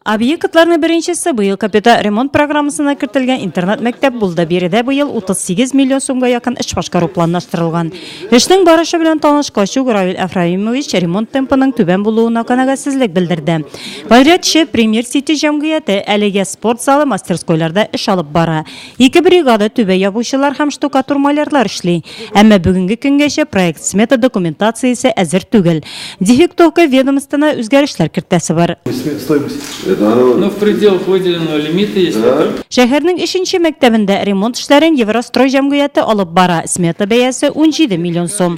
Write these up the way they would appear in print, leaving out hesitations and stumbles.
Объектларның беренчесе быел капита ремонт программасына кертелгән интернет-мәктәп булды. Биредә быел 38 миллион сумга якын эш башкару планлаштырылган. Эшнең барышы белән танышкач, Равил Афраимович ремонт темпының түбән булуына канәгатьсезлек белдерде. Подрядчы Премьер Сити җәмгыяте әлегә спорт залы, мастерскойларда эш алып бара. 2 бригада түбә ябучылар һәм штукатур малярлар эшли. Әмма бүгенге көнгәчә проект смета документациясе әзер түгел. Дефектовка ведомствосына үзгәрешләр кертәсе бар. Но в пределах выделенного лимита, если Шәһәрнең 3нче мәктәбендә ремонт эшләрен Еврострой җәмгыяте алып бара. Смета бәясе 17 миллион сум.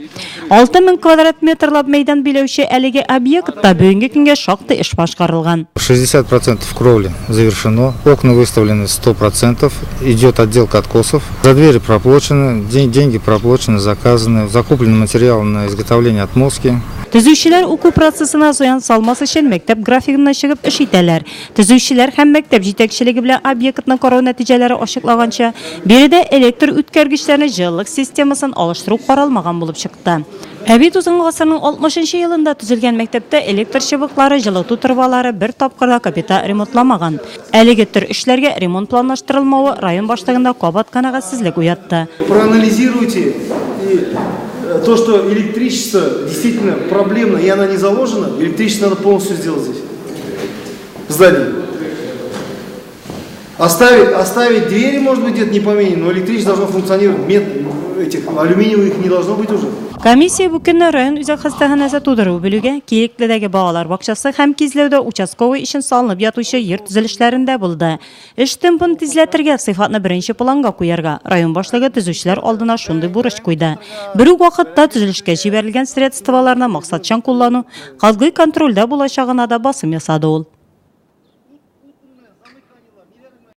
6000 квадрат метрлап мәйдан биләүче әлеге объектта бүгенге көнгә шактый эш башкарылган. 60% кровли завершено, окна выставлены 100%, идет отделка откосов, за двери проплачены, деньги проплачены, заказаны, закуплен материал на изготовление отмостки. Төзүчеләр уку процессына зыян салмас өчен мәктәп графигына чыгып эш итәләр. Төзүчеләр һәм мәктәп җитәкчелеге белән объектны карау нәтиҗәләре ачыклаганча, биредә электр үткәргечләрне җылылык системасын алыштыру каралмаган булып чыкты. Бит узган гасырның 60нчы елында төзелгән мәктәптә электр чыбыклары, җылыту торбалары бер тапкырда капита ремонтламаган. Әлеге төр эшләргә ремонт планлаштырылмавы район башлыгында кабат канәгатьсезлек уятты. Проанализируйте то, что электричество действительно проблемно и она не заложена, электричество надо полностью сделать здесь, в здании. Оставить двери, может быть, где-то не поменять, но электричество должно функционировать, этих алюминиевых не должно быть уже. Комиссия бу көнне район үзәк хастаханәсе тудыру бүлеге, Киекледәге балалар бакчасы һәм Кизләүдә участковый өчен салынып ятучы йорт төзелешләрендә булды. Эш темпын тизләтергә, сыйфатны беренче планга куярга район башлыгы төзүчеләр алдына шундый бурыч куйды. Бер үк вакытта төзелешкә җибәрелгән средстваларны максатчан куллану, казгый контрольдә булачагына да басым ясады ул.